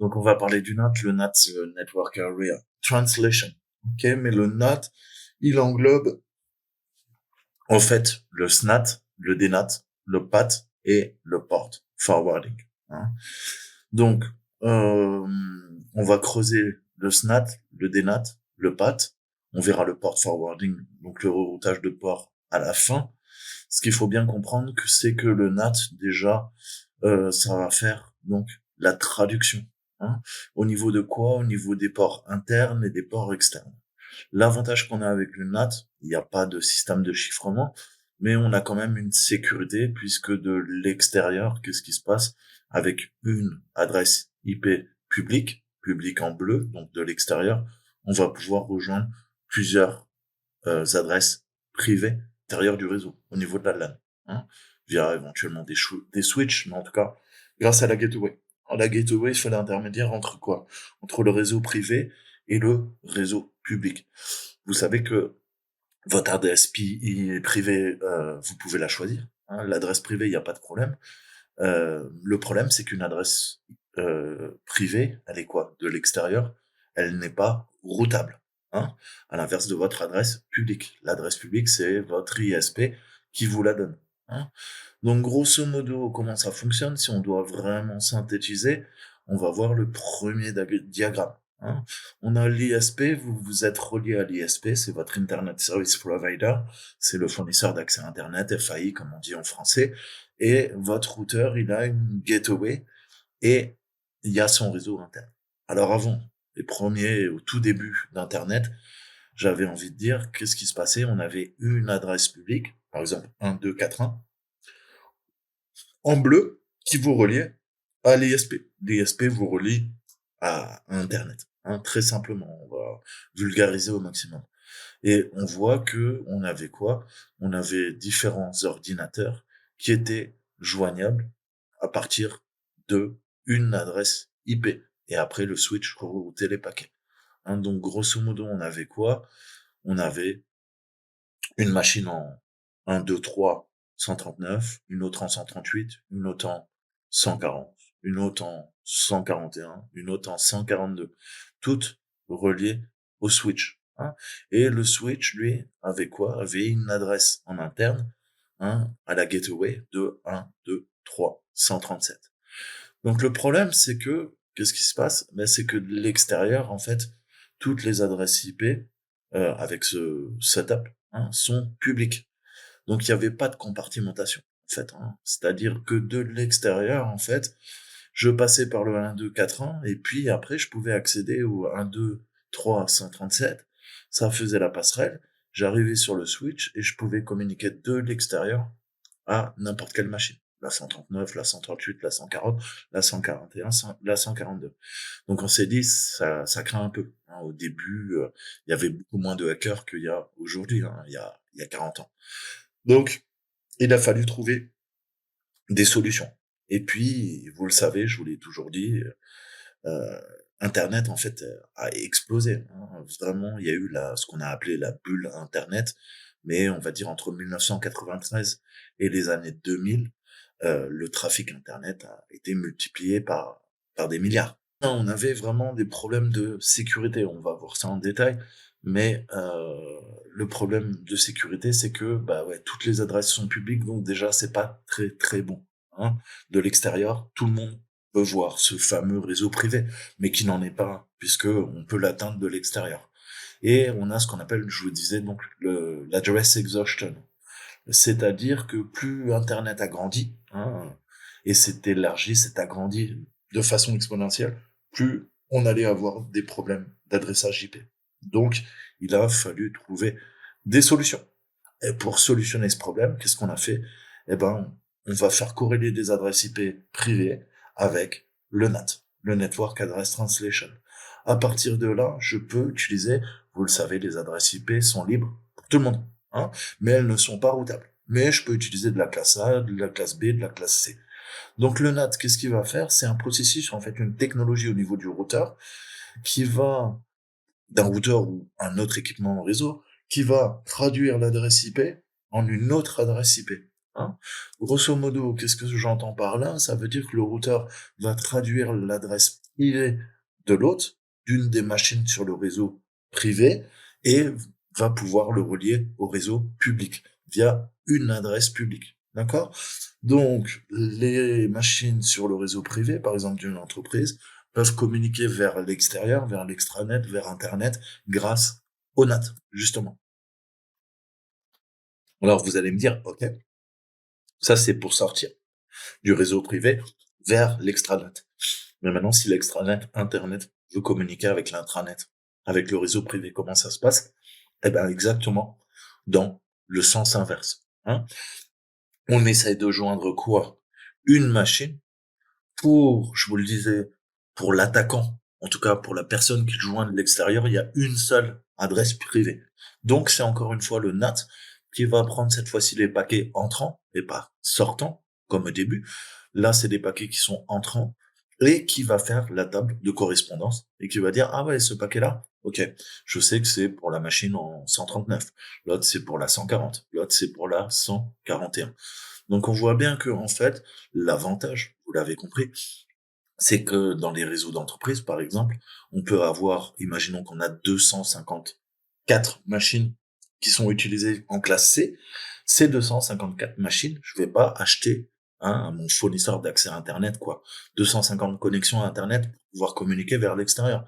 Donc, on va parler du NAT. Le NAT, c'est le Network Area Translation. Ok, mais le NAT, il englobe, en fait, le SNAT, le DNAT, le PAT et le Port Forwarding. Hein. Donc, on va creuser le SNAT, le DNAT, le PAT. On verra le Port Forwarding, donc le reroutage de port à la fin. Ce qu'il faut bien comprendre, c'est que le NAT, déjà, ça va faire donc la traduction. Hein. Au niveau de quoi? Au niveau des ports internes et des ports externes. L'avantage qu'on a avec le NAT, il n'y a pas de système de chiffrement, mais on a quand même une sécurité puisque de l'extérieur, qu'est-ce qui se passe? Avec une adresse IP publique en bleu, donc de l'extérieur, on va pouvoir rejoindre plusieurs adresses privées intérieures du réseau, au niveau de la LAN, hein, via éventuellement des switches, mais en tout cas, grâce à la gateway. Alors, la gateway fait l'intermédiaire entre quoi? Entre le réseau privé et le réseau public. Vous savez que votre adresse privée, vous pouvez la choisir. Hein, l'adresse privée, il n'y a pas de problème. Le problème, c'est qu'une adresse privée, elle est quoi? De l'extérieur, elle n'est pas routable. Hein, à l'inverse de votre adresse publique. L'adresse publique, c'est votre ISP qui vous la donne. Hein. Donc, grosso modo, comment ça fonctionne? Si on doit vraiment synthétiser, on va voir le premier diagramme. Hein. On a l'ISP, vous êtes relié à l'ISP, c'est votre Internet Service Provider, c'est le fournisseur d'accès à Internet, FAI comme on dit en français, et votre routeur, il a une gateway et il y a son réseau interne. Alors avant, les premiers, au tout début d'Internet, j'avais envie de dire, qu'est-ce qui se passait? On avait une adresse publique, par exemple 1241, en bleu, qui vous reliait à l'ISP. L'ISP vous relie à Internet. Hein, très simplement, on va vulgariser au maximum. Et on voit que on avait quoi? On avait différents ordinateurs qui étaient joignables à partir de une adresse IP. Et après, le switch reroutait les paquets. Hein, donc, grosso modo, on avait quoi? On avait une machine en 1, 2, 3, 139, une autre en 138, une autre en 140, une autre en 141, une autre en 142, toutes reliées au switch. Hein. Et le switch, lui, avait quoi? Avait une adresse en interne, hein, à la gateway de 1, 2, 3, 137. Donc le problème, c'est que, qu'est-ce qui se passe? Ben, c'est que de l'extérieur, en fait, toutes les adresses IP avec ce setup hein, sont publiques. Donc il n'y avait pas de compartimentation, en fait. Hein. C'est-à-dire que de l'extérieur, en fait, je passais par le 1, 2, 4, 1, et puis après, je pouvais accéder au 1, 2, 3, 137. Ça faisait la passerelle. J'arrivais sur le switch et je pouvais communiquer de l'extérieur à n'importe quelle machine. La 139, la 138, la 140, la 141, la 142. Donc on s'est dit, ça craint un peu. Hein. Au début, il y avait beaucoup moins de hackers qu'il y a aujourd'hui, hein, il y a 40 ans. Donc, il a fallu trouver des solutions. Et puis, vous le savez, je vous l'ai toujours dit, euh, Internet, en fait, a explosé. Hein. Vraiment, il y a eu ce qu'on a appelé la bulle Internet, mais on va dire entre 1993 et les années 2000, le trafic Internet a été multiplié par des milliards. On avait vraiment des problèmes de sécurité, on va voir ça en détail, mais le problème de sécurité, c'est que bah ouais, toutes les adresses sont publiques, donc déjà c'est pas très très bon. Hein. De l'extérieur, tout le monde peut voir ce fameux réseau privé, mais qui n'en est pas un, puisque on peut l'atteindre de l'extérieur. Et on a ce qu'on appelle, je vous disais, donc l'address exhaustion. C'est-à-dire que plus Internet a grandi, hein, et s'est élargi, s'est agrandi de façon exponentielle, plus on allait avoir des problèmes d'adressage IP. Donc, il a fallu trouver des solutions. Et pour solutionner ce problème, qu'est-ce qu'on a fait? Eh ben, on va faire corréler des adresses IP privées avec le NAT, le Network Address Translation. À partir de là, je peux utiliser, vous le savez, les adresses IP sont libres pour tout le monde, hein, mais elles ne sont pas routables. Mais je peux utiliser de la classe A, de la classe B, de la classe C. Donc le NAT, qu'est-ce qu'il va faire? C'est un processus, en fait, une technologie au niveau du routeur qui va, d'un routeur ou un autre équipement en réseau, qui va traduire l'adresse IP en une autre adresse IP. Hein. Grosso modo, qu'est-ce que j'entends par là? Ça veut dire que le routeur va traduire l'adresse IP de l'autre, d'une des machines sur le réseau privé, et va pouvoir le relier au réseau public via une adresse publique. D'accord? Donc, les machines sur le réseau privé, par exemple d'une entreprise, peuvent communiquer vers l'extérieur, vers l'extranet, vers Internet, grâce au NAT, justement. Alors, vous allez me dire, OK, ça c'est pour sortir du réseau privé vers l'extranet. Mais maintenant, si l'extranet, Internet, veut communiquer avec l'intranet, avec le réseau privé, comment ça se passe? Eh ben, exactement dans le sens inverse. Hein. On essaye de joindre quoi? Une machine pour, je vous le disais, pour l'attaquant, en tout cas pour la personne qui joint de l'extérieur, il y a une seule adresse privée. Donc c'est encore une fois le NAT qui va prendre cette fois-ci les paquets entrants et pas sortants, comme au début. Là, c'est des paquets qui sont entrants et qui va faire la table de correspondance et qui va dire, ah ouais, ce paquet-là, ok, je sais que c'est pour la machine en 139, l'autre c'est pour la 140, l'autre c'est pour la 141. Donc on voit bien que en fait, l'avantage, vous l'avez compris, c'est que dans les réseaux d'entreprise, par exemple, on peut avoir, imaginons qu'on a 254 machines qui sont utilisées en classe C. Ces 254 machines, je vais pas acheter à mon fournisseur d'accès à Internet, 250 connexions à Internet pour pouvoir communiquer vers l'extérieur.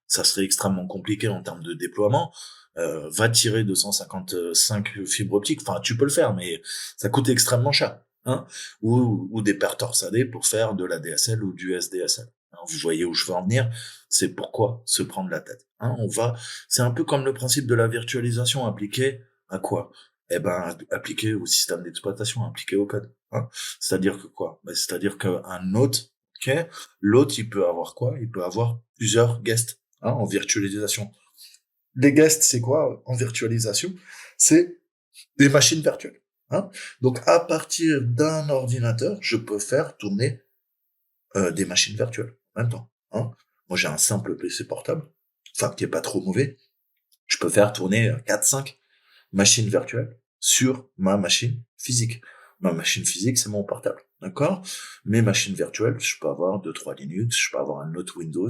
Ça serait extrêmement compliqué en termes de déploiement. Va tirer 255 fibres optiques. Enfin, tu peux le faire, mais ça coûte extrêmement cher. Ou des paires torsadées pour faire de la DSL ou du SDSL. Vous voyez où je veux en venir, c'est pourquoi se prendre la tête. C'est un peu comme le principe de la virtualisation appliqué à quoi? Eh ben, appliqué au système d'exploitation, appliqué au code. C'est-à-dire que quoi? C'est-à-dire qu'un hôte, ok, l'hôte, il peut avoir quoi? Il peut avoir plusieurs guests en virtualisation. Les guests, c'est quoi en virtualisation? C'est des machines virtuelles. Donc, à partir d'un ordinateur, je peux faire tourner des machines virtuelles en même temps. Moi, j'ai un simple PC portable, enfin, qui est pas trop mauvais. Je peux faire tourner 4-5 machines virtuelles sur ma machine physique. Ma machine physique, c'est mon portable. D'accord? Mes machines virtuelles, je peux avoir 2-3 Linux, je peux avoir un autre Windows.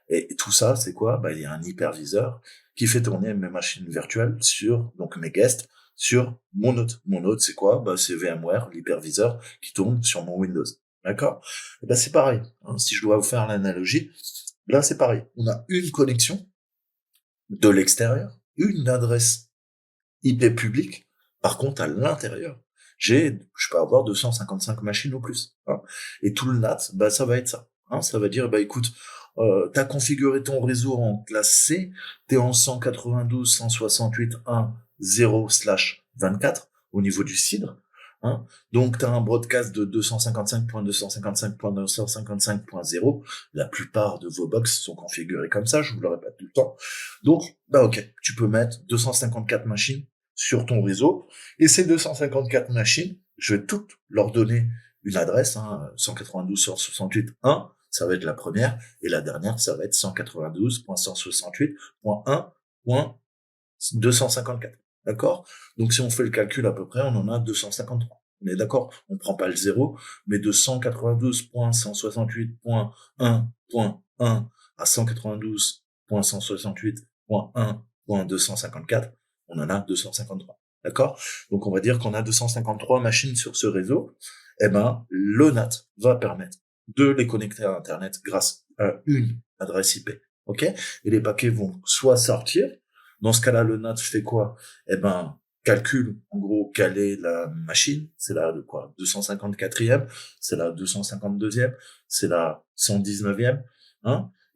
Et tout ça, c'est quoi? Il y a un hyperviseur qui fait tourner mes machines virtuelles sur, donc mes guests, sur mon hôte. Mon hôte, c'est quoi? C'est VMware, l'hyperviseur, qui tourne sur mon Windows. D'accord? Et c'est pareil. Si je dois vous faire l'analogie, là, c'est pareil. On a une connexion de l'extérieur, une adresse IP publique. Par contre, à l'intérieur, je peux avoir 255 machines ou plus. Et tout le NAT, ça va être ça. Ça va dire, écoute, t'as configuré ton réseau en classe C, t'es en 192.168.1.0/24 au niveau du CIDR. Donc, t'as un broadcast de 255.255.255.0. La plupart de vos box sont configurés comme ça, je vous le répète tout le temps. Donc, ok, tu peux mettre 254 machines sur ton réseau. Et ces 254 machines, je vais toutes leur donner une adresse, 192.168.1, ça va être la première, et la dernière, ça va être 192.168.1.254. D'accord? Donc si on fait le calcul à peu près, on en a 253. On est d'accord? On prend pas le zéro, mais de 192.168.1.1 à 192.168.1.254, on en a 253. D'accord? Donc on va dire qu'on a 253 machines sur ce réseau. Le NAT va permettre de les connecter à Internet grâce à une adresse IP. OK? Et les paquets vont soit sortir. Dans ce cas-là, le NAT fait quoi? Calcule, en gros, quelle est la machine. C'est la 254e, c'est la 252e, c'est la 119e,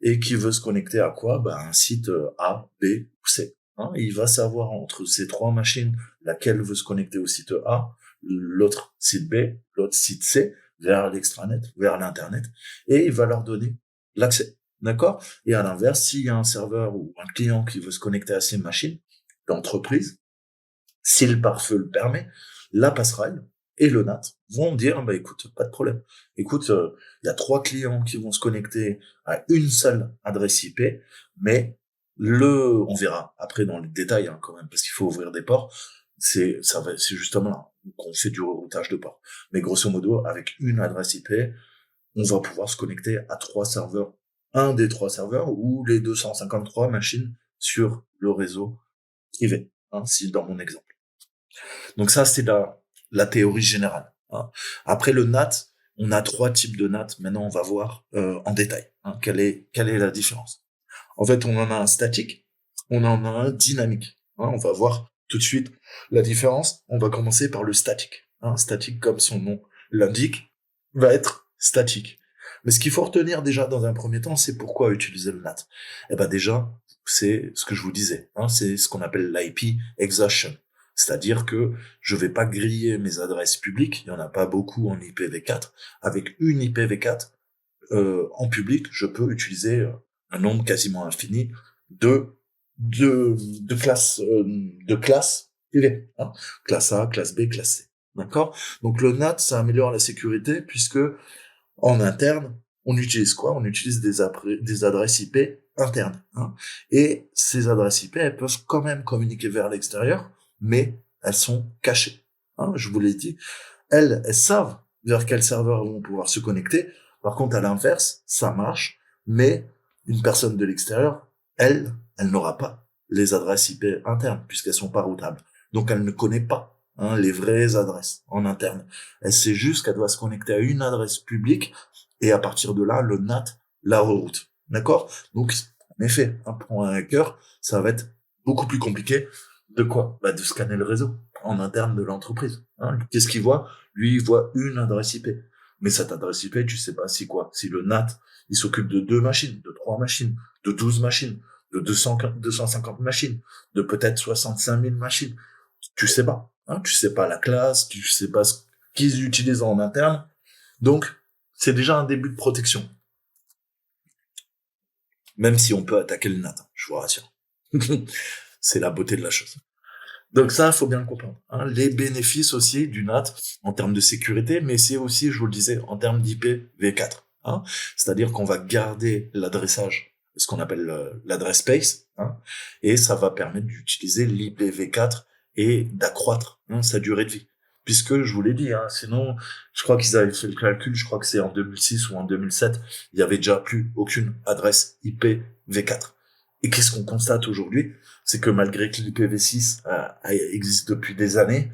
et qui veut se connecter à quoi? Un site A, B ou C. Il va savoir entre ces trois machines laquelle veut se connecter au site A, l'autre site B, l'autre site C, vers l'extranet, vers l'internet, et il va leur donner l'accès. D'accord? Et à l'inverse, s'il y a un serveur ou un client qui veut se connecter à ces machines d'entreprise, si le pare-feu le permet, la passerelle et le NAT vont dire, écoute, pas de problème. Écoute, il y a 3 clients qui vont se connecter à une seule adresse IP, mais on verra après dans les détails quand même, parce qu'il faut ouvrir des ports. C'est justement là qu'on fait du reroutage de ports. Mais grosso modo, avec une adresse IP, on va pouvoir se connecter à 3 serveurs un des 3 serveurs ou les 253 machines sur le réseau privé, hein, si dans mon exemple. Donc ça, c'est la théorie générale, hein. Après le NAT, on a 3 types de NAT. Maintenant, on va voir en détail, hein, quelle est la différence. En fait, on en a un statique, on en a un dynamique, hein. On va voir tout de suite la différence. On va commencer par le statique, hein. Statique, comme son nom l'indique, va être statique. Mais ce qu'il faut retenir déjà dans un premier temps, c'est pourquoi utiliser le NAT. Eh ben déjà, c'est ce que je vous disais, hein, c'est ce qu'on appelle l'IP exhaustion. C'est-à-dire que je vais pas griller mes adresses publiques, il y en a pas beaucoup en IPv4. Avec une IPv4, en public, je peux utiliser un nombre quasiment infini de de classes privées, hein. Classe A, classe B, classe C. D'accord? Donc le NAT, ça améliore la sécurité puisque en interne, on utilise quoi? On utilise des adresses IP internes, hein. Et ces adresses IP, elles peuvent quand même communiquer vers l'extérieur, mais elles sont cachées, hein. Je vous l'ai dit, elles savent vers quel serveur elles vont pouvoir se connecter. Par contre, à l'inverse, ça marche, mais une personne de l'extérieur, elle n'aura pas les adresses IP internes puisqu'elles sont pas routables. Donc, elle ne connaît pas, hein, les vraies adresses en interne. Elle sait juste qu'elle doit se connecter à une adresse publique et à partir de là, le NAT la reroute. D'accord? Donc, en effet, hein, pour un hacker, ça va être beaucoup plus compliqué de quoi? Bah, de scanner le réseau en interne de l'entreprise, hein. Qu'est-ce qu'il voit? Lui, il voit une adresse IP. Mais cette adresse IP, tu sais pas si quoi? Si le NAT, il s'occupe de 2 machines, de 3 machines, de 12 machines, de 250 machines, de peut-être 65 000 machines. Tu sais pas, hein. Tu sais pas la classe, tu sais pas ce qu'ils utilisent en interne. Donc, c'est déjà un début de protection. Même si on peut attaquer le NAT, hein, je vous rassure. C'est la beauté de la chose. Donc ça, il faut bien le comprendre, hein. Les bénéfices aussi du NAT en termes de sécurité, mais c'est aussi, je vous le disais, en termes d'IPv4, hein. C'est-à-dire qu'on va garder l'adressage, ce qu'on appelle l'adresse space, hein, et ça va permettre d'utiliser l'IPv4 et d'accroître, hein, sa durée de vie. Puisque, je vous l'ai dit, hein, sinon, je crois qu'ils avaient fait le calcul, je crois que c'est en 2006 ou en 2007, il y avait déjà plus aucune adresse IPv4. Et qu'est-ce qu'on constate aujourd'hui? C'est que malgré que l'IPv6 existe depuis des années,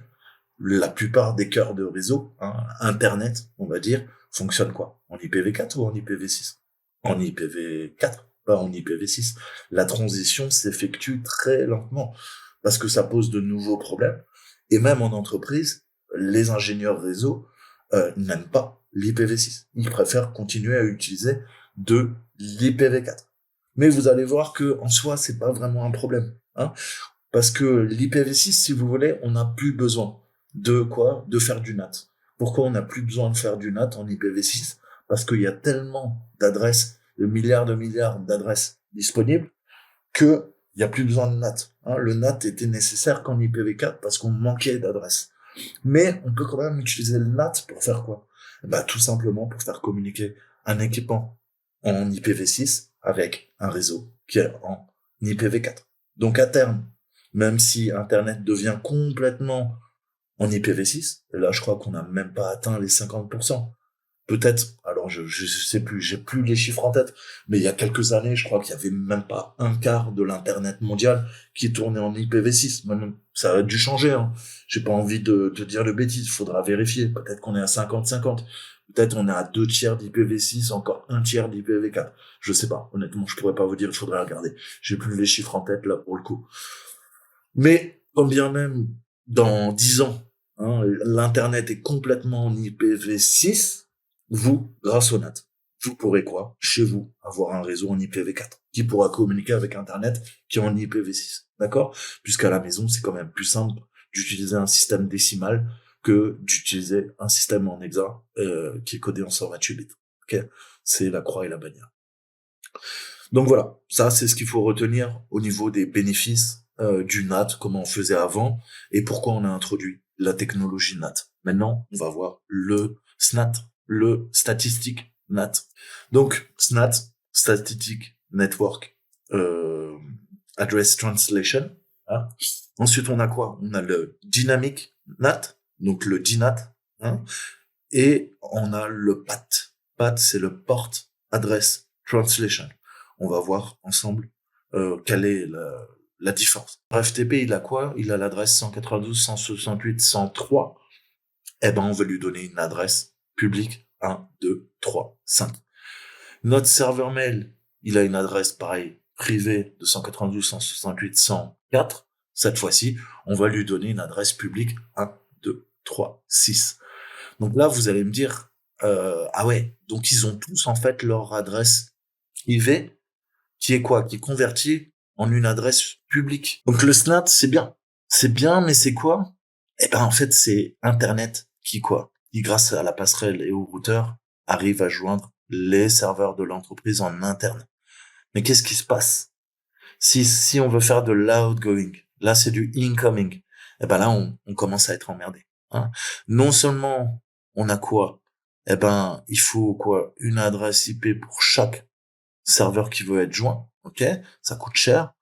la plupart des cœurs de réseau, hein, Internet, on va dire, fonctionnent quoi? En IPv4 ou en IPv6? En IPv4, pas en IPv6. La transition s'effectue très lentement parce que ça pose de nouveaux problèmes. Et même en entreprise, les ingénieurs réseau n'aiment pas l'IPv6. Ils préfèrent continuer à utiliser de l'IPv4. Mais vous allez voir que en soi, c'est pas vraiment un problème, hein, parce que l'IPv6, si vous voulez, on n'a plus besoin de quoi? De faire du NAT. Pourquoi on n'a plus besoin de faire du NAT en IPv6? Parce qu'il y a tellement d'adresses, de milliards d'adresses disponibles, que il y a plus besoin de NAT, hein. Le NAT était nécessaire qu'en IPv4 parce qu'on manquait d'adresses. Mais on peut quand même utiliser le NAT pour faire quoi? Bah, tout simplement pour faire communiquer un équipement en IPv6 avec un réseau qui est en IPv4. Donc à terme, même si Internet devient complètement en IPv6, et là je crois qu'on n'a même pas atteint les 50%. Peut-être, alors je sais plus, j'ai plus les chiffres en tête, mais il y a quelques années, je crois qu'il y avait même pas un quart de l'internet mondial qui tournait en IPv6. Maintenant, ça a dû changer, hein. J'ai pas envie de te dire de bêtises, faudra vérifier. Peut-être qu'on est à 50-50. Peut-être on est à 2 tiers d'IPv6, encore 1 tiers d'IPv4. Je sais pas, honnêtement, je pourrais pas vous dire, il faudrait regarder. J'ai plus les chiffres en tête là pour le coup. Mais, quand bien même, dans 10 ans, hein, l'internet est complètement en IPv6, vous, grâce au NAT, vous pourrez quoi? Chez vous, avoir un réseau en IPv4 qui pourra communiquer avec Internet qui est en IPv6. D'accord? Puisqu'à la maison, c'est quand même plus simple d'utiliser un système décimal que d'utiliser un système en hexa qui est codé en 128 bits. Ok? C'est la croix et la bannière. Donc voilà, ça c'est ce qu'il faut retenir au niveau des bénéfices du NAT, comment on faisait avant et pourquoi on a introduit la technologie NAT. Maintenant, on va voir le SNAT, le Statistic NAT. Donc SNAT, Statistic Network Address Translation, hein. Ensuite, on a quoi? On a le Dynamic NAT, donc le DNAT, hein, et on a le PAT. PAT, c'est le Port Address translation. On va voir ensemble quelle est la différence. FTP, il a quoi? Il a l'adresse 192.168.103. Eh ben, on va lui donner une adresse publique 1, 2, 3, 5. Notre serveur mail, il a une adresse pareil, privée de 192.168.104. Cette fois-ci, on va lui donner une adresse publique 1, 2, 3, 6. Donc là, vous allez me dire, ah ouais, donc ils ont tous en fait leur adresse IV qui est quoi? Qui est convertie en une adresse publique. Donc le SNAT, c'est bien. C'est bien, mais c'est quoi? Eh ben en fait, c'est Internet qui quoi? Qui grâce à la passerelle et au routeur arrive à joindre les serveurs de l'entreprise en interne. Mais qu'est-ce qui se passe? Si on veut faire de l'outgoing, là c'est du incoming, eh ben là on commence à être emmerdé. Hein. Non seulement on a quoi? Eh ben il faut quoi? Une adresse IP pour chaque serveur qui veut être joint, ok? Ça coûte cher.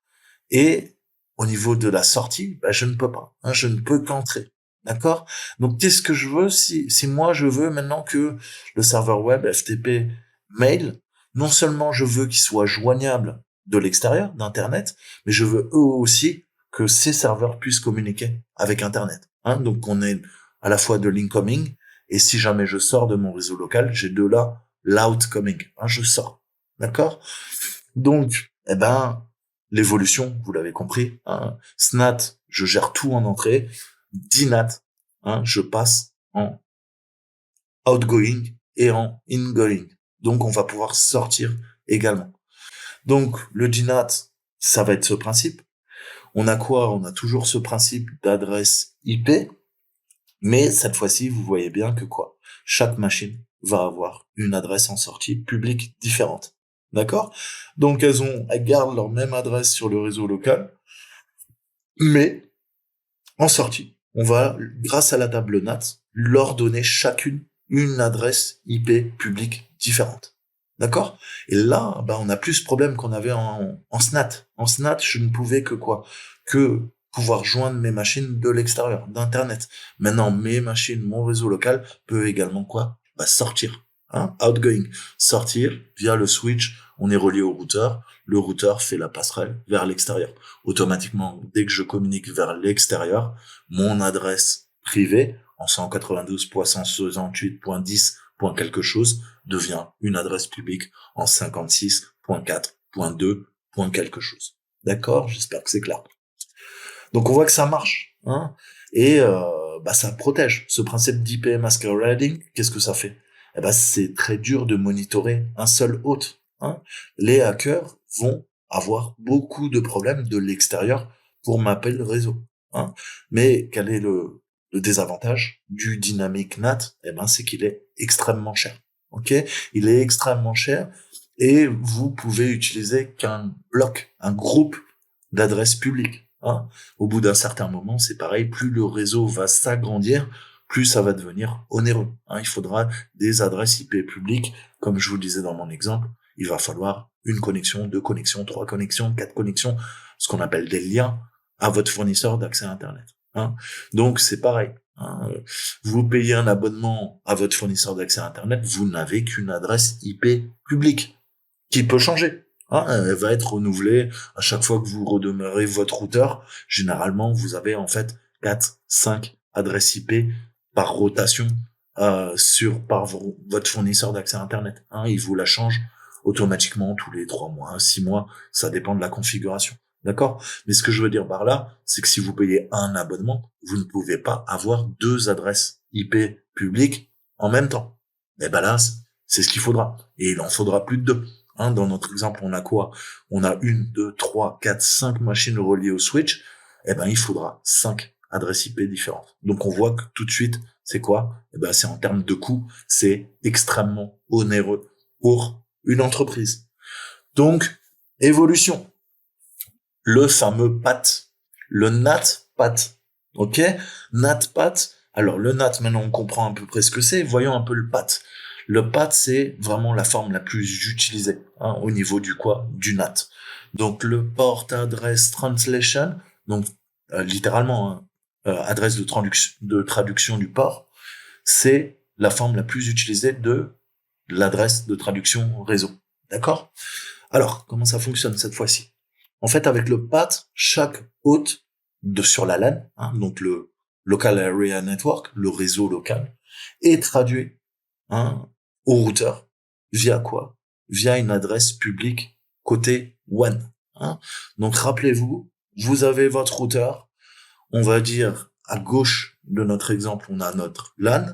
Et au niveau de la sortie, bah, je ne peux pas. Hein, je ne peux qu'entrer. D'accord? Donc, qu'est-ce que je veux si moi je veux maintenant que le serveur web FTP mail, non seulement je veux qu'il soit joignable de l'extérieur, d'Internet, mais je veux eux aussi que ces serveurs puissent communiquer avec Internet. Hein, donc, on est à la fois de l'incoming, et si jamais je sors de mon réseau local, j'ai de là l'outcoming. Hein, je sors. D'accord? Donc, eh ben, l'évolution, vous l'avez compris, hein, SNAT, je gère tout en entrée, DNAT, hein, je passe en outgoing et en ingoing. Donc, on va pouvoir sortir également. Donc, le DNAT, ça va être ce principe. On a quoi? On a toujours ce principe d'adresse IP, mais cette fois-ci, vous voyez bien que quoi? Chaque machine va avoir une adresse en sortie publique différente. D'accord? Donc elles gardent leur même adresse sur le réseau local, mais en sortie, on va, grâce à la table NAT, leur donner chacune une adresse IP publique différente. D'accord? Et là, on a plus ce problème qu'on avait en SNAT. En SNAT, je ne pouvais que quoi? Que pouvoir joindre mes machines de l'extérieur, d'Internet. Maintenant, mes machines, mon réseau local peut également quoi? Sortir. Hein? Outgoing. Sortir via le switch. On est relié au routeur. Le routeur fait la passerelle vers l'extérieur. Automatiquement, dès que je communique vers l'extérieur, mon adresse privée en 192.168.10 quelque chose devient une adresse publique en 56.4.2 quelque chose. D'accord? J'espère que c'est clair. Donc on voit que ça marche, hein, et ça protège. Ce principe d'IP masquerading, qu'est-ce que ça fait? Eh ben c'est très dur de monitorer un seul hôte. Hein. Les hackers vont avoir beaucoup de problèmes de l'extérieur pour mapper le réseau. Hein. Mais quel est le désavantage du Dynamic NAT? Eh ben c'est qu'il est extrêmement cher. Ok? Il est extrêmement cher et vous pouvez utiliser qu'un bloc, un groupe d'adresses publiques. Hein. Au bout d'un certain moment, c'est pareil, plus le réseau va s'agrandir, plus ça va devenir onéreux. Hein. Il faudra des adresses IP publiques, comme je vous le disais dans mon exemple, il va falloir une connexion, 2 connexions, 3 connexions, 4 connexions, ce qu'on appelle des liens à votre fournisseur d'accès à Internet. Hein. Donc c'est pareil. Hein. Vous payez un abonnement à votre fournisseur d'accès à Internet, vous n'avez qu'une adresse IP publique qui peut changer. Hein, elle va être renouvelée à chaque fois que vous redémarrez votre routeur. Généralement, vous avez en fait 4, 5 adresses IP par rotation par votre fournisseur d'accès à Internet. Hein, il vous la change automatiquement tous les 3 mois, 6 mois, ça dépend de la configuration. D'accord? Mais ce que je veux dire par là, c'est que si vous payez un abonnement, vous ne pouvez pas avoir 2 adresses IP publiques en même temps. Et ben là, c'est ce qu'il faudra. Et il en faudra plus de 2. Hein, dans notre exemple, on a quoi? On a 1, 2, 3, 4, 5 machines reliées au switch. Eh ben, il faudra 5 adresses IP différentes. Donc, on voit que tout de suite, c'est quoi? Eh ben, c'est en termes de coût, c'est extrêmement onéreux pour une entreprise. Donc, évolution. Le fameux PAT. Le NAT-PAT. Ok? NAT-PAT. Alors, le NAT, maintenant, on comprend à peu près ce que c'est. Voyons un peu le PAT. Le PAT, c'est vraiment la forme la plus utilisée au niveau du quoi? Du NAT. Donc, le Port Address Translation, donc littéralement, adresse de traduction du port, c'est la forme la plus utilisée de l'adresse de traduction réseau. D'accord? Alors, comment ça fonctionne cette fois-ci? En fait, avec le PAT, chaque hôte sur la LAN, hein, donc le Local Area Network, le réseau local, est traduit, hein, au routeur via quoi? Via une adresse publique côté WAN. Hein. Donc rappelez-vous, vous avez votre routeur, on va dire à gauche de notre exemple, on a notre LAN,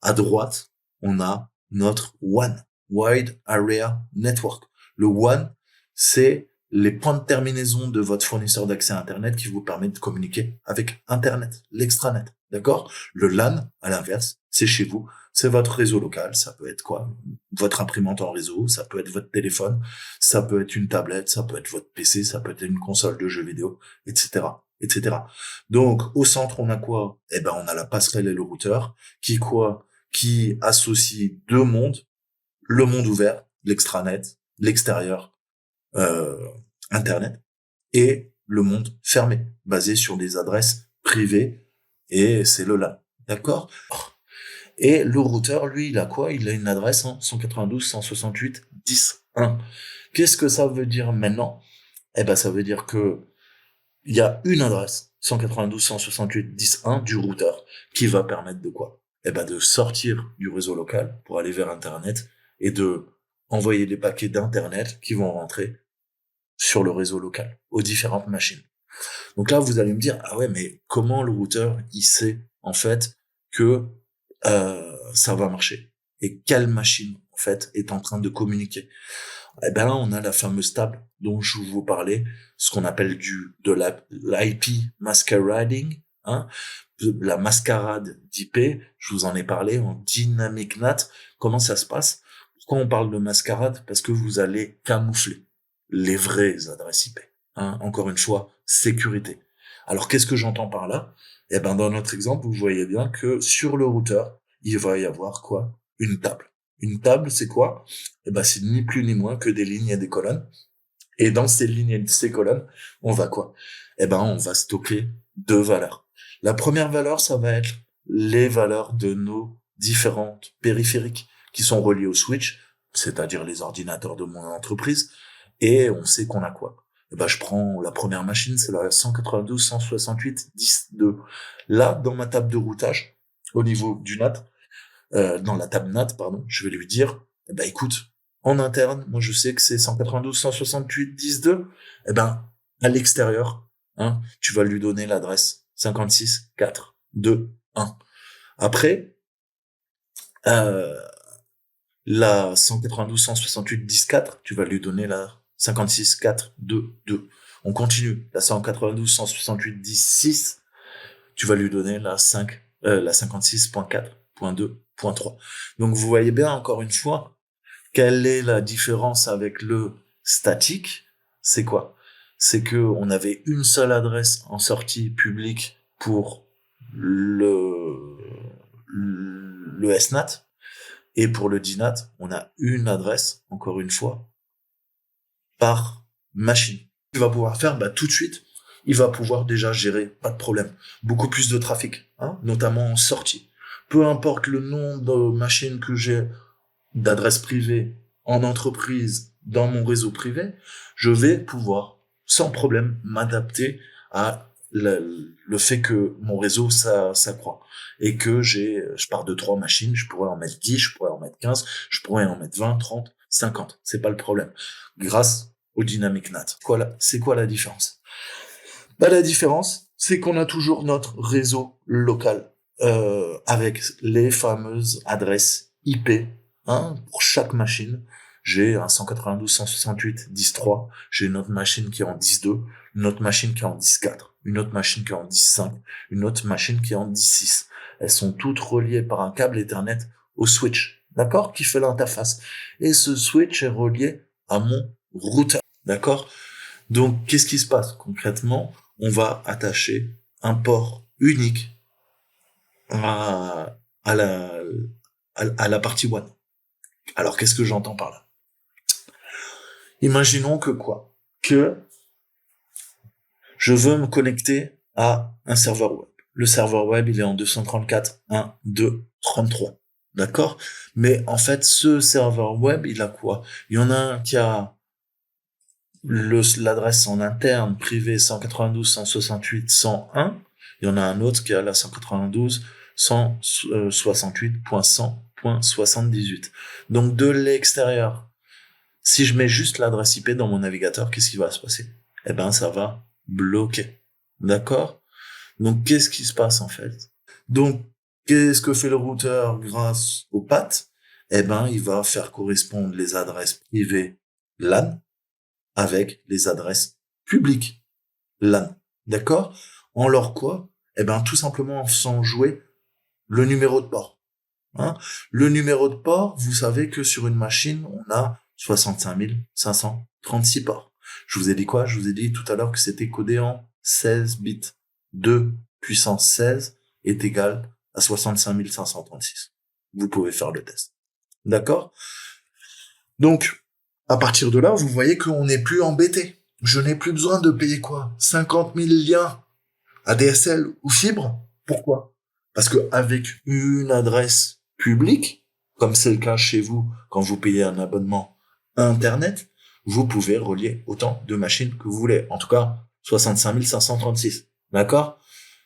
à droite, on a notre WAN, Wide Area Network. Le WAN, c'est les points de terminaison de votre fournisseur d'accès à Internet qui vous permet de communiquer avec Internet, l'extranet. D'accord? Le LAN, à l'inverse, c'est chez vous, c'est votre réseau local. Ça peut être quoi? Votre imprimante en réseau, ça peut être votre téléphone, ça peut être une tablette, ça peut être votre PC, ça peut être une console de jeux vidéo, etc., etc. Donc, au centre, on a quoi? Eh ben, on a la passerelle et le routeur qui quoi? Qui associe deux mondes, le monde ouvert, l'extranet, l'extérieur, euh, Internet, et le monde fermé, basé sur des adresses privées, et c'est le LAN. D'accord? Et le routeur, lui, il a quoi? Il a une adresse, hein, 192.168.10.1. Qu'est-ce que ça veut dire maintenant? Eh ben, ça veut dire que il y a une adresse, 192.168.10.1 du routeur, qui va permettre de quoi? Eh ben, de sortir du réseau local pour aller vers Internet et de envoyer des paquets d'Internet qui vont rentrer sur le réseau local, aux différentes machines. Donc là, vous allez me dire, ah ouais, mais comment le routeur, il sait, en fait, que ça va marcher? Et quelle machine, en fait, est en train de communiquer? Eh ben là, on a la fameuse table dont je vous parlais, ce qu'on appelle de l'IP masquerading, hein, la mascarade d'IP. Je vous en ai parlé en Dynamic NAT. Comment ça se passe? Pourquoi on parle de mascarade? Parce que vous allez camoufler les vraies adresses IP. Hein, encore une fois, sécurité. Alors, qu'est-ce que j'entends par là? Eh ben, dans notre exemple, vous voyez bien que sur le routeur, il va y avoir quoi? Une table. Une table, c'est quoi? Eh ben, c'est ni plus ni moins que des lignes et des colonnes. Et dans ces lignes et ces colonnes, on va quoi? Eh ben, on va stocker deux valeurs. La première valeur, ça va être les valeurs de nos différentes périphériques qui sont reliées au switch, c'est-à-dire les ordinateurs de mon entreprise. Et on sait qu'on a quoi? Eh ben, je prends la première machine, c'est la 192.168.10.2. Là, dans ma table de routage, au niveau du NAT, dans la table NAT, pardon, je vais lui dire, eh ben, écoute, en interne, moi, je sais que c'est 192.168.10.2. Eh ben, à l'extérieur, hein, tu vas lui donner l'adresse 56.4.2.1. Après, la 192.168.10.4, tu vas lui donner la 56.4.2.2. On continue. La 192.168.10.6, tu vas lui donner la 56.4.2.3. Donc vous voyez bien encore une fois quelle est la différence avec le statique. C'est quoi? C'est que on avait une seule adresse en sortie publique pour le SNAT, et pour le DNAT, on a une adresse, encore une fois, par machine. Il va pouvoir faire, bah, tout de suite, il va pouvoir déjà gérer, pas de problème, beaucoup plus de trafic, hein, notamment en sortie. Peu importe le nombre de machines que j'ai d'adresses privées en entreprise, dans mon réseau privé, je vais pouvoir, sans problème, m'adapter à le fait que mon réseau s'accroît et que je pars de 3 machines, je pourrais en mettre 10, je pourrais en mettre 15, je pourrais en mettre 20, 30, 50. C'est pas le problème. Grâce au Dynamic NAT. C'est quoi la différence? Bah, la différence, c'est qu'on a toujours notre réseau local avec les fameuses adresses IP, hein, pour chaque machine. J'ai un 192.168.10.3, j'ai une autre machine qui est en 10.2, une autre machine qui est en 10.4, une autre machine qui est en 10.5, une autre machine qui est en 10.6. Elles sont toutes reliées par un câble Ethernet au switch, d'accord, qui fait l'interface. Et ce switch est relié à mon routeur, d'accord? Donc, qu'est-ce qui se passe concrètement? On va attacher un port unique à, à la, à la partie WAN. Alors, qu'est-ce que j'entends par là? Imaginons que quoi? Que je veux me connecter à un serveur web. Le serveur web, il est en 234.1.2.33. D'accord? Mais en fait, ce serveur web, il a quoi? Il y en a un qui a l'adresse en interne privée 192.168.101. Il y en a un autre qui a la 192.168.100.78. Donc de l'extérieur, si je mets juste l'adresse IP dans mon navigateur, qu'est-ce qui va se passer? Eh ben, ça va bloquer. D'accord? Donc, qu'est-ce qui se passe en fait? Donc, qu'est-ce que fait le routeur grâce au PAT? Eh ben, il va faire correspondre les adresses privées LAN avec les adresses publiques LAN. D'accord? En leur quoi? Eh ben, tout simplement en faisant jouer le numéro de port. Hein? Le numéro de port, vous savez que sur une machine, on a 65 536 ports. Je vous ai dit quoi? Je vous ai dit tout à l'heure que c'était codé en 16 bits. 2 puissance 16 est égal à 65 536. Vous pouvez faire le test. D'accord? Donc, à partir de là, vous voyez qu'on n'est plus embêté. Je n'ai plus besoin de payer quoi? 50 000 liens ADSL ou fibre? Pourquoi? Parce que avec une adresse publique, comme c'est le cas chez vous quand vous payez un abonnement Internet, vous pouvez relier autant de machines que vous voulez. En tout cas, 65 536. D'accord?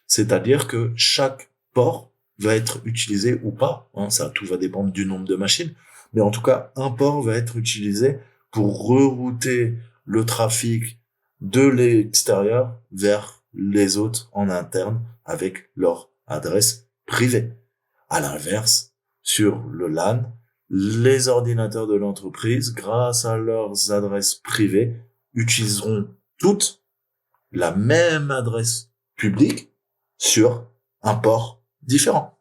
C'est-à-dire que chaque port va être utilisé ou pas. Hein, ça, tout va dépendre du nombre de machines. Mais en tout cas, un port va être utilisé pour rerouter le trafic de l'extérieur vers les autres en interne avec leur adresse privée. À l'inverse, sur le LAN, les ordinateurs de l'entreprise, grâce à leurs adresses privées, utiliseront toutes la même adresse publique sur un port différent.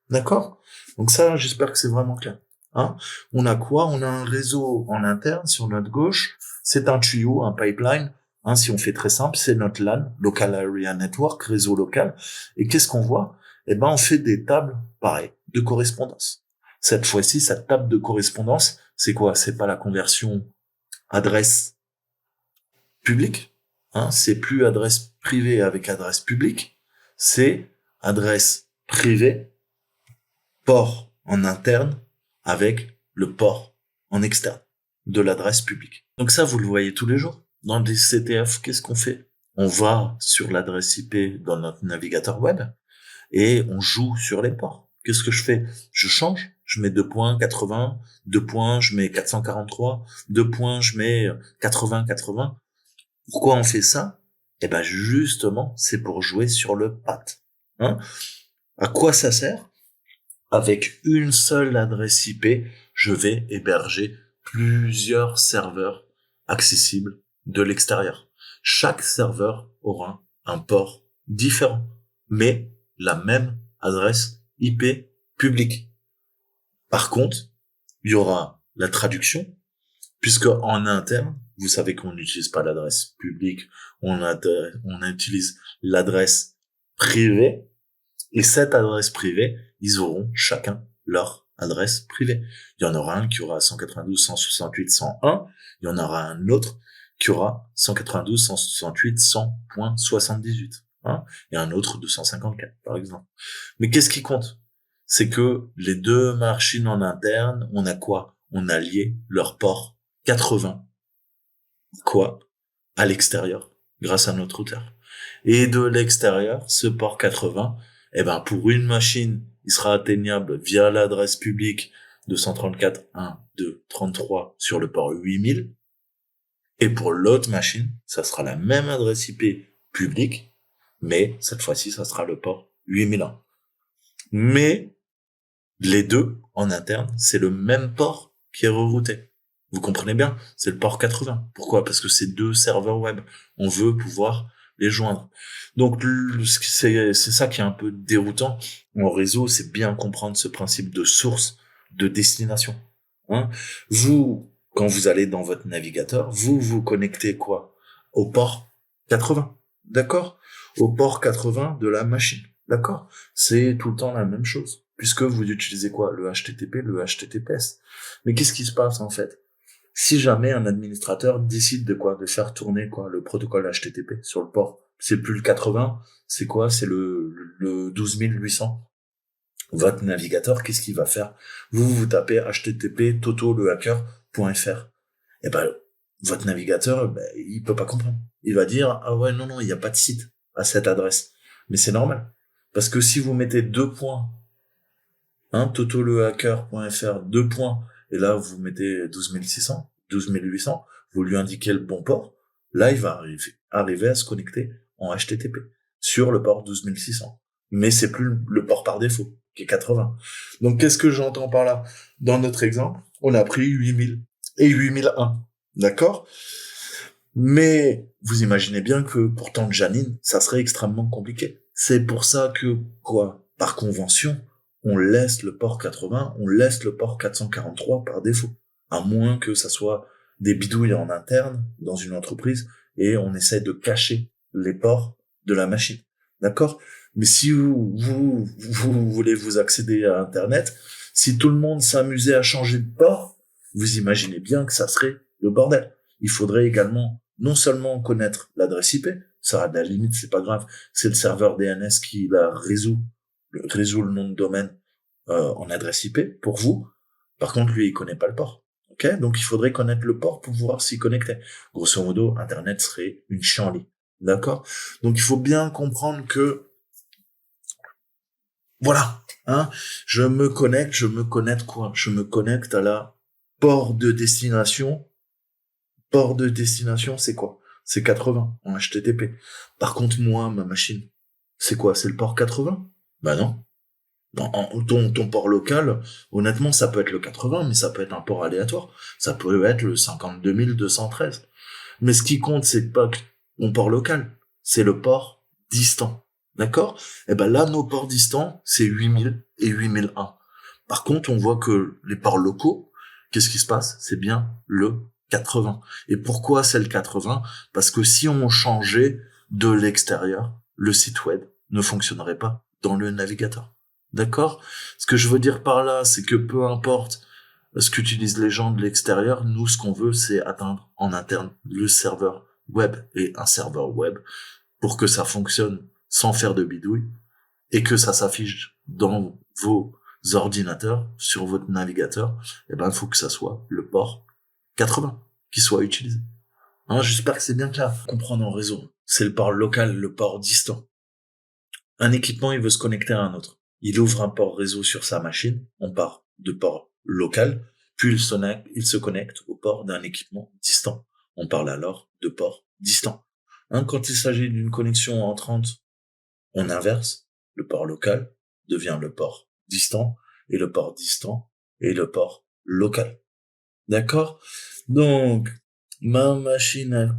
D'accord? Donc ça, j'espère que c'est vraiment clair. Hein? On a quoi? On a un réseau en interne sur notre gauche. C'est un tuyau, un pipeline. Hein, si on fait très simple, c'est notre LAN, Local Area Network, réseau local. Et qu'est-ce qu'on voit? Eh ben, on fait des tables, pareil, de correspondance. Cette fois-ci, cette table de correspondance, c'est quoi? C'est pas la conversion adresse publique. Hein, c'est plus adresse privée avec adresse publique. C'est adresse privée port en interne avec le port en externe de l'adresse publique. Donc ça, vous le voyez tous les jours. Dans des CTF, qu'est-ce qu'on fait? On va sur l'adresse IP dans notre navigateur web et on joue sur les ports. Qu'est-ce que je fais? Je change. Je mets 2.80, 2 points, je mets 443, 2 points, je mets 80-80. Pourquoi on fait ça? Eh ben justement, c'est pour jouer sur le PAT. Hein? À quoi ça sert? Avec une seule adresse IP, je vais héberger plusieurs serveurs accessibles de l'extérieur. Chaque serveur aura un port différent, mais la même adresse IP publique. Par contre, il y aura la traduction, puisque en interne, vous savez qu'on n'utilise pas l'adresse publique, on utilise l'adresse privée. Et cette adresse privée, ils auront chacun leur adresse privée. Il y en aura un qui aura 192.168.101, il y en aura un autre qui aura 192.168.100.78, hein, et un autre 254, par exemple. Mais qu'est-ce qui compte? C'est que les deux machines en interne, on a quoi? On a lié leur port 80, quoi, à l'extérieur, grâce à notre routeur. Et de l'extérieur, ce port 80, eh ben, pour une machine, il sera atteignable via l'adresse publique de 134.1.2.33 sur le port 8000. Et pour l'autre machine, ça sera la même adresse IP publique, mais cette fois-ci, ça sera le port 8001. Mais les deux, en interne, c'est le même port qui est rerouté. Vous comprenez bien? C'est le port 80. Pourquoi? Parce que c'est deux serveurs web. On veut pouvoir les joindre. Donc, c'est ça qui est un peu déroutant. En réseau, c'est bien comprendre ce principe de source, de destination. Hein? Vous, quand vous allez dans votre navigateur, vous vous connectez quoi? Au port 80. D'accord? Au port 80 de la machine. D'accord? C'est tout le temps la même chose. Puisque vous utilisez quoi? Le HTTP, le HTTPS. Mais qu'est-ce qui se passe, en fait? Si jamais un administrateur décide de quoi? De faire tourner quoi? Le protocole HTTP sur le port. C'est plus le 80, c'est quoi? C'est le 12800. votre navigateur, qu'est-ce qu'il va faire? Vous tapez http totolehacker.fr. Et ben, votre navigateur, ben, il peut pas comprendre. Il va dire, ah ouais, non, il n'y a pas de site à cette adresse. Mais c'est normal. Parce que si vous mettez 2 points, totolehacker.fr, 2 points, et là, vous mettez 12600, 12800, vous lui indiquez le bon port, là, il va arriver à se connecter en HTTP sur le port 12600. Mais c'est plus le port par défaut, qui est 80. Donc, qu'est-ce que j'entends par là? Dans notre exemple, on a pris 8000 et 8001. D'accord? Mais vous imaginez bien que pour tant de Janine, ça serait extrêmement compliqué. C'est pour ça que, par convention, on laisse le port 80, on laisse le port 443 par défaut. À moins que ça soit des bidouilles en interne dans une entreprise et on essaie de cacher les ports de la machine. D'accord? Mais si vous voulez vous accéder à Internet, si tout le monde s'amusait à changer de port, vous imaginez bien que ça serait le bordel. Il faudrait également non seulement connaître l'adresse IP, ça à la limite c'est pas grave, c'est le serveur DNS qui la résout le nom de domaine en adresse IP pour vous. Par contre, lui, il connaît pas le port. Ok, donc il faudrait connaître le port pour pouvoir s'y connecter. Grosso modo, Internet serait une chienlit. D'accord? Donc il faut bien comprendre que voilà, je me connecte à la port de destination. Port de destination, c'est quoi? C'est 80 en HTTP. Par contre, moi, ma machine, c'est quoi? C'est le port 80? Bah non. Ton port local, honnêtement, ça peut être le 80, mais ça peut être un port aléatoire. Ça peut être le 52 213. Mais ce qui compte, c'est pas que ton port local, c'est le port distant. D'accord? Et ben là, nos ports distants, c'est 8000 et 8001. Par contre, on voit que les ports locaux, qu'est-ce qui se passe? C'est bien le 80. Et pourquoi c'est le 80? Parce que si on changeait de l'extérieur, le site web ne fonctionnerait pas dans le navigateur. D'accord? Ce que je veux dire par là, c'est que peu importe ce qu'utilisent les gens de l'extérieur, nous, ce qu'on veut, c'est atteindre en interne le serveur web et un serveur web pour que ça fonctionne sans faire de bidouille et que ça s'affiche dans vos ordinateurs, sur votre navigateur. Eh ben, il faut que ça soit le port 80 qui soit utilisé. J'espère que c'est bien clair. Comprendre en réseau. C'est le port local, le port distant. Un équipement, il veut se connecter à un autre. Il ouvre un port réseau sur sa machine. On part de port local, puis il se connecte au port d'un équipement distant. On parle alors de port distant. Quand il s'agit d'une connexion entrante, on inverse. Le port local devient le port distant, et le port distant est le port local. D'accord? Donc, ma machine, elle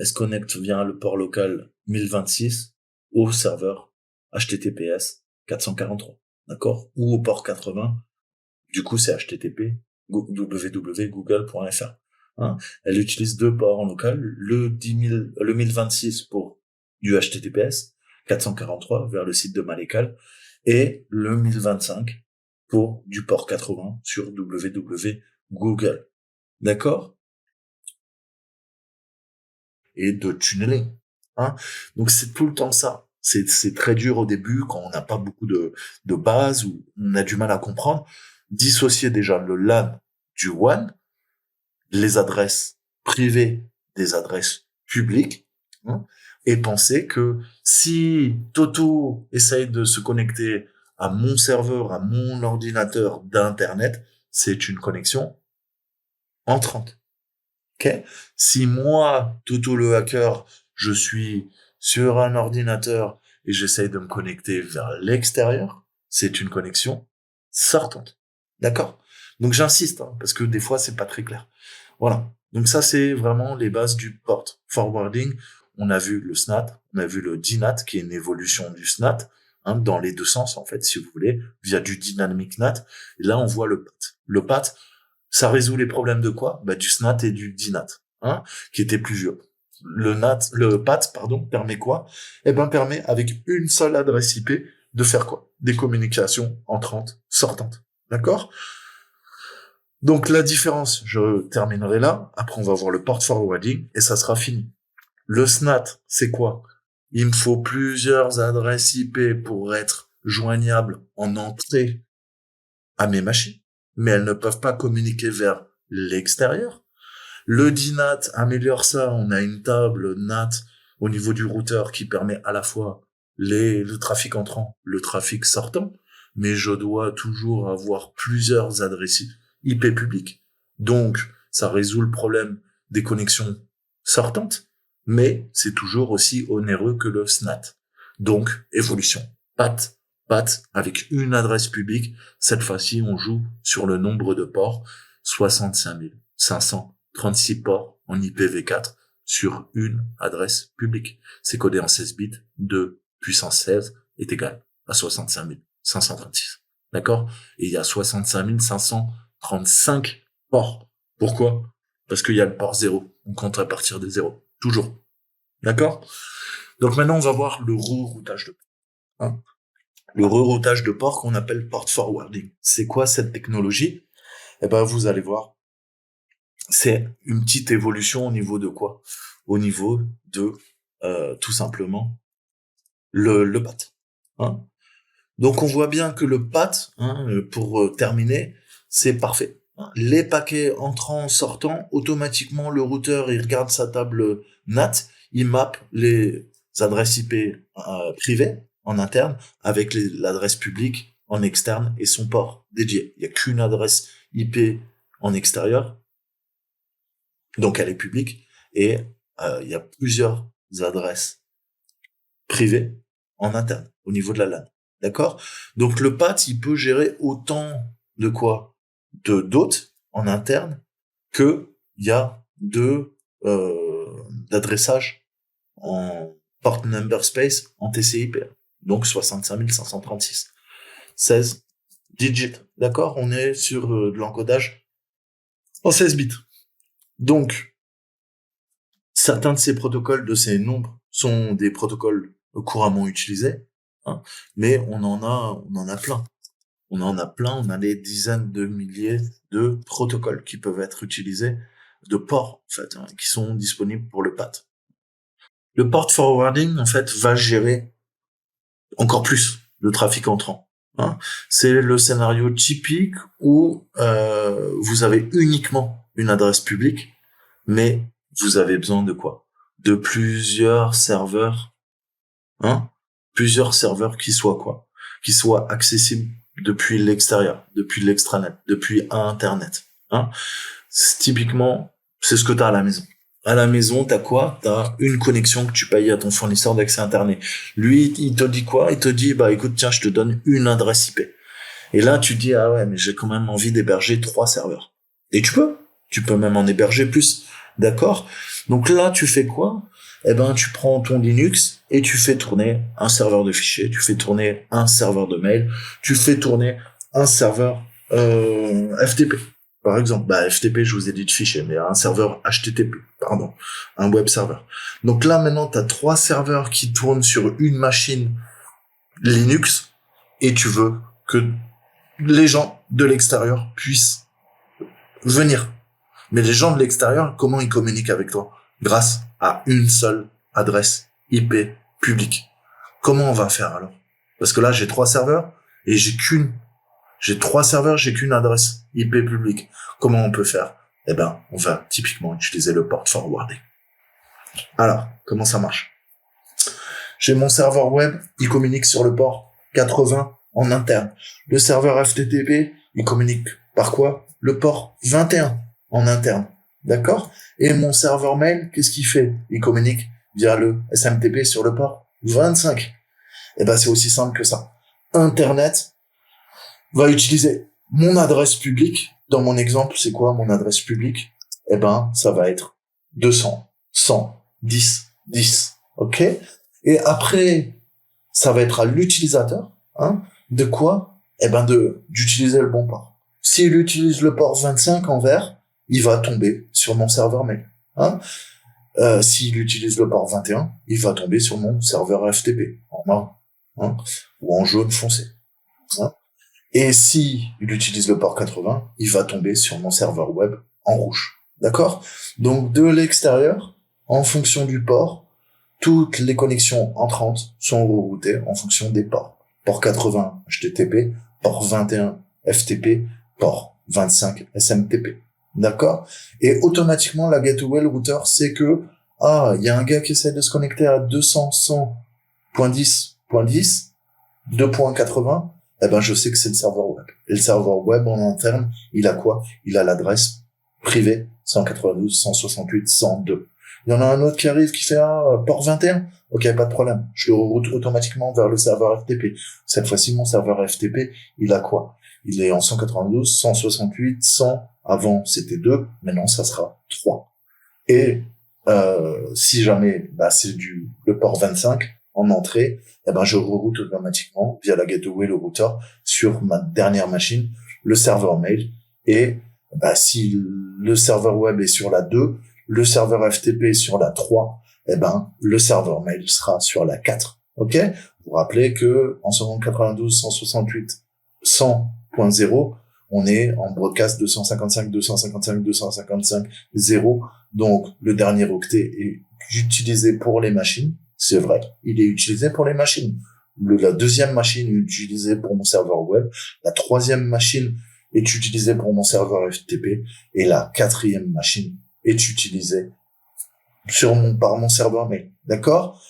se connecte via le port local 1026 au serveur HTTPS 443. D'accord? Ou au port 80. Du coup, c'est HTTP www.google.fr. Elle utilise 2 ports en local, le 1026 pour du HTTPS 443 vers le site de Malécal et le 1025 pour du port 80 sur www.google. D'accord? Et de tunneling. Donc c'est tout le temps ça. C'est très dur au début quand on n'a pas beaucoup de base ou on a du mal à comprendre. Dissocier déjà le LAN du WAN, les adresses privées des adresses publiques, et penser que si Toto essaye de se connecter à mon serveur, à mon ordinateur d'internet, c'est une connexion entrante. Okay. Si moi, Toto le hacker, je suis sur un ordinateur et j'essaye de me connecter vers l'extérieur, c'est une connexion sortante. D'accord? Donc j'insiste, parce que des fois c'est pas très clair. Voilà. Donc ça c'est vraiment les bases du port forwarding. On a vu le SNAT, on a vu le DNAT qui est une évolution du SNAT, dans les deux sens en fait, si vous voulez, via du dynamic NAT. Et là on voit le PAT. Le PAT, ça résout les problèmes de quoi? Du SNAT et du DNAT, qui étaient plus vieux. Le PAT, permet quoi? Permet avec une seule adresse IP de faire quoi? Des communications entrantes, sortantes. D'accord? Donc la différence, je terminerai là. Après, on va voir le port forwarding et ça sera fini. Le SNAT, c'est quoi? Il me faut plusieurs adresses IP pour être joignables en entrée à mes machines, mais elles ne peuvent pas communiquer vers l'extérieur. Le DNAT améliore ça. On a une table NAT au niveau du routeur qui permet à la fois le trafic entrant, le trafic sortant, mais je dois toujours avoir plusieurs adresses IP publiques. Donc, ça résout le problème des connexions sortantes, mais c'est toujours aussi onéreux que le SNAT. Donc, évolution. PAT avec une adresse publique. Cette fois-ci, on joue sur le nombre de ports. 65 536 ports en IPv4 sur une adresse publique. C'est codé en 16 bits. 2 puissance 16 est égal à 65 536. D'accord? Et il y a 65 535 ports. Pourquoi? Parce qu'il y a le port 0. On compte à partir des 0. Toujours. D'accord? Donc maintenant, on va voir le reroutage de port. Hein, le reroutage de port qu'on appelle port forwarding. C'est quoi cette technologie? Eh ben, vous allez voir. C'est une petite évolution au niveau de quoi? Au niveau de, tout simplement, le PAT. Hein, donc on voit bien que le PAT, pour terminer, c'est parfait. Les paquets entrants, sortants, automatiquement le routeur il regarde sa table NAT, il mappe les adresses IP privées en interne avec l'adresse publique en externe et son port dédié. Il n'y a qu'une adresse IP en extérieur, donc elle est publique, et il y a plusieurs adresses privées en interne au niveau de la LAN. D'accord? Donc le PAT, il peut gérer autant de quoi? D'hôtes en interne que il y a d'adressage en port number space en TCP. Donc 65 536. 16 digits. D'accord? On est sur de l'encodage en 16 bits. Donc, certains de ces protocoles, de ces nombres, sont des protocoles couramment utilisés, hein, mais on en a plein. On en a des dizaines de milliers de protocoles qui peuvent être utilisés, de ports, en fait, hein, qui sont disponibles pour le PAT. Le port forwarding, en fait, va gérer encore plus le trafic entrant. Hein. C'est le scénario typique où vous avez uniquement une adresse publique, mais vous avez besoin de quoi? De plusieurs serveurs, hein? Plusieurs serveurs qui soient quoi? Qui soient accessibles depuis l'extérieur, depuis l'extranet, depuis Internet, hein? Typiquement, c'est ce que tu as à la maison. À la maison, t'as quoi? T'as une connexion que tu payes à ton fournisseur d'accès Internet. Lui, il te dit quoi? Il te dit, bah écoute, tiens, je te donne une adresse IP. Et là, tu dis, ah ouais, mais j'ai quand même envie d'héberger 3 serveurs. Et tu peux même en héberger plus. D'accord? Donc là, tu fais quoi? Eh ben, tu prends ton Linux et tu fais tourner un serveur de fichiers, tu fais tourner un serveur de mail, tu fais tourner un serveur FTP. Par exemple, bah FTP, je vous ai dit de fichiers, mais un serveur HTTP, pardon, un web serveur. Donc là, maintenant, tu as 3 serveurs qui tournent sur une machine Linux et tu veux que les gens de l'extérieur puissent venir. Mais les gens de l'extérieur, comment ils communiquent avec toi? Grâce à une seule adresse IP publique. Comment on va faire alors? Parce que là, j'ai 3 serveurs et j'ai 3 serveurs, j'ai qu'une adresse IP publique. Comment on peut faire? Eh ben, on va typiquement utiliser le port forwarding. Alors, comment ça marche? J'ai mon serveur web, il communique sur le port 80 en interne. Le serveur FTTP, il communique par quoi? Le port 21 en interne. D'accord? Et mon serveur mail, qu'est-ce qu'il fait? Il communique via le SMTP sur le port 25. Eh ben, c'est aussi simple que ça. Internet va utiliser mon adresse publique. Dans mon exemple, c'est quoi mon adresse publique? Eh ben, ça va être 200, 100, 10, 10. OK? Et après, ça va être à l'utilisateur, hein, de quoi? Eh ben, d'utiliser le bon port. S'il utilise le port 25 en vert, il va tomber sur mon serveur mail. Hein. S'il utilise le port 21, il va tomber sur mon serveur FTP en marron, hein, ou en jaune foncé. Hein. Et si il utilise le port 80, il va tomber sur mon serveur web en rouge. D'accord? Donc de l'extérieur, en fonction du port, toutes les connexions entrantes sont reroutées en fonction des ports. port 80 HTTP, port 21 FTP, port 25 SMTP. D'accord? Et automatiquement, la gateway, le routeur, sait que, il y a un gars qui essaie de se connecter à 200.100.10.10, 2.80, eh ben, je sais que c'est le serveur web. Et le serveur web, en interne, il a quoi? Il a l'adresse privée 192.168.102. Il y en a un autre qui arrive qui fait port 21. Ok, pas de problème. Je le route automatiquement vers le serveur FTP. Cette fois-ci, mon serveur FTP, il a quoi? Il est en 192, 168, 100. Avant, c'était 2. Maintenant, ça sera 3. Et si jamais c'est le port 25 en entrée, eh ben je reroute automatiquement via la gateway, le routeur, sur ma dernière machine, le serveur mail. Et si le serveur web est sur la 2, le serveur FTP est sur la 3, eh ben le serveur mail sera sur la 4. Ok? Vous rappelez que en 192, 168, 100.0, on est en broadcast 255, 255, 255, 0. Donc, le dernier octet est utilisé pour les machines. C'est vrai, il est utilisé pour les machines. La deuxième machine est utilisée pour mon serveur web. La troisième machine est utilisée pour mon serveur FTP. Et la quatrième machine est utilisée par mon serveur mail. D'accord?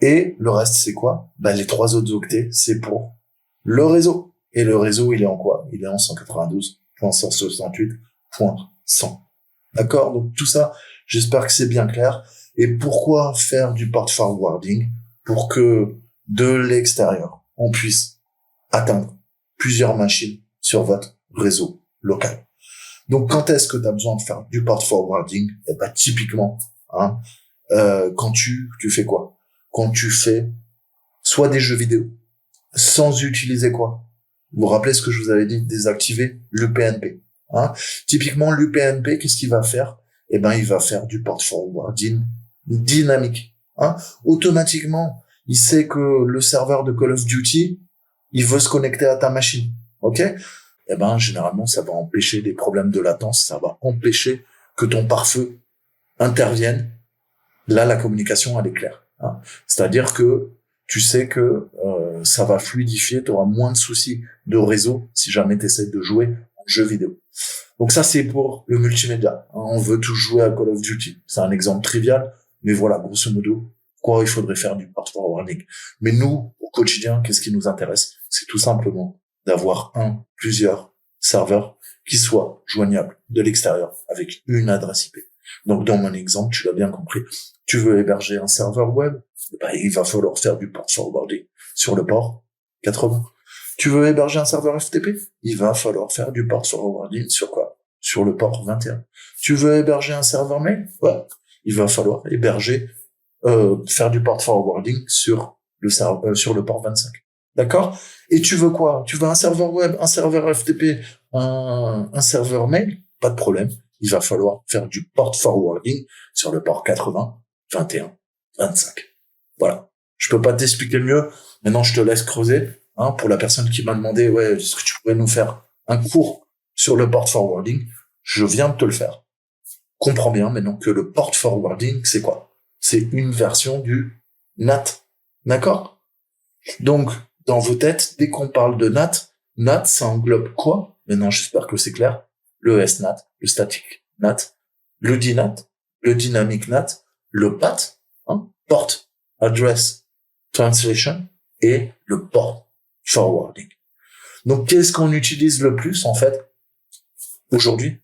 Et le reste, c'est quoi? Les 3 autres octets, c'est pour le réseau. Et le réseau, il est en quoi? Il est en 192.168.100. D'accord? Donc tout ça, j'espère que c'est bien clair. Et pourquoi faire du port forwarding? Pour que de l'extérieur, on puisse atteindre plusieurs machines sur votre réseau local. Donc quand est-ce que tu as besoin de faire du port forwarding? Typiquement, quand tu fais quoi? Quand tu fais soit des jeux vidéo, sans utiliser quoi? Vous vous rappelez ce que je vous avais dit? Désactiver l'UPnP. Typiquement, l'UPnP, qu'est-ce qu'il va faire? Il va faire du port forwarding dynamique. Automatiquement, il sait que le serveur de Call of Duty, il veut se connecter à ta machine. Ok? Généralement, ça va empêcher des problèmes de latence, ça va empêcher que ton pare-feu intervienne. Là, la communication, elle est claire. C'est-à-dire que tu sais que ça va fluidifier, tu auras moins de soucis de réseau si jamais tu essaies de jouer en jeu vidéo. Donc ça, c'est pour le multimédia. On veut tous jouer à Call of Duty. C'est un exemple trivial, mais voilà, grosso modo, quoi il faudrait faire du port forwarding. Mais nous, au quotidien, qu'est-ce qui nous intéresse? C'est tout simplement d'avoir plusieurs serveurs qui soient joignables de l'extérieur avec une adresse IP. Donc dans mon exemple, tu l'as bien compris, tu veux héberger un serveur web, il va falloir faire du port forwarding sur le port 80. Tu veux héberger un serveur FTP, il va falloir faire du port forwarding sur quoi? Sur le port 21. Tu veux héberger un serveur mail, il va falloir faire du port forwarding sur le port 25. D'accord? Et tu veux quoi? Tu veux un serveur web, un serveur FTP, un serveur mail? Pas de problème. Il va falloir faire du port forwarding sur le port 80, 21, 25. Voilà. Je peux pas t'expliquer mieux. Maintenant, je te laisse creuser. Pour la personne qui m'a demandé, est-ce que tu pourrais nous faire un cours sur le port forwarding? Je viens de te le faire. Comprends bien maintenant que le port forwarding, c'est quoi? C'est une version du NAT. D'accord? Donc, dans vos têtes, dès qu'on parle de NAT, ça englobe quoi? Maintenant, j'espère que c'est clair. Le SNAT, le static NAT, le DNAT, le dynamic NAT, le PAT, Port Address Translation, et le port forwarding. Donc, qu'est-ce qu'on utilise le plus, en fait, aujourd'hui?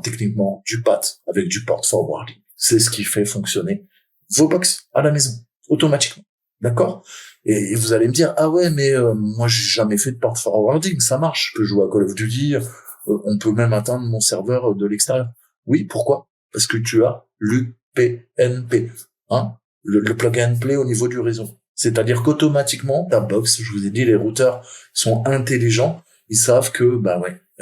Techniquement, du PAT avec du port forwarding. C'est ce qui fait fonctionner vos box à la maison, automatiquement. D'accord? Et vous allez me dire, mais moi, j'ai jamais fait de port forwarding, ça marche. Je peux jouer à Call of Duty, on peut même atteindre mon serveur de l'extérieur. Oui, pourquoi? Parce que tu as l'UPnP, le plug and play au niveau du réseau. C'est-à-dire qu'automatiquement, ta box, je vous ai dit, les routeurs sont intelligents, ils savent que,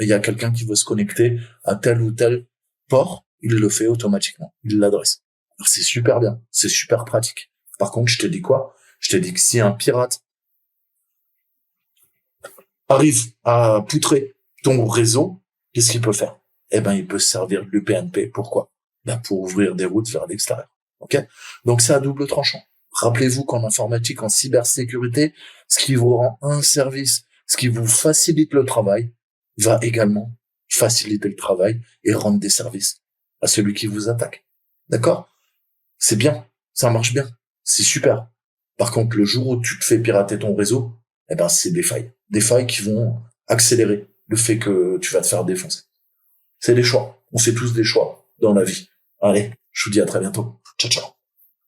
il y a quelqu'un qui veut se connecter à tel ou tel port, il le fait automatiquement, il l'adresse. Alors c'est super bien, c'est super pratique. Par contre, je te dis quoi? Je te dis que si un pirate arrive à poutrer ton réseau, qu'est-ce qu'il peut faire? Il peut se servir de l'UPnP. Pourquoi? Pour ouvrir des routes vers l'extérieur. Ok? Donc c'est à double tranchant. Rappelez-vous qu'en informatique, en cybersécurité, ce qui vous rend un service, ce qui vous facilite le travail, va également faciliter le travail et rendre des services à celui qui vous attaque. D'accord? C'est bien, ça marche bien, c'est super. Par contre, le jour où tu te fais pirater ton réseau, eh ben c'est des failles qui vont accélérer le fait que tu vas te faire défoncer. C'est des choix. On fait tous des choix dans la vie. Allez, je vous dis à très bientôt. Ciao, ciao.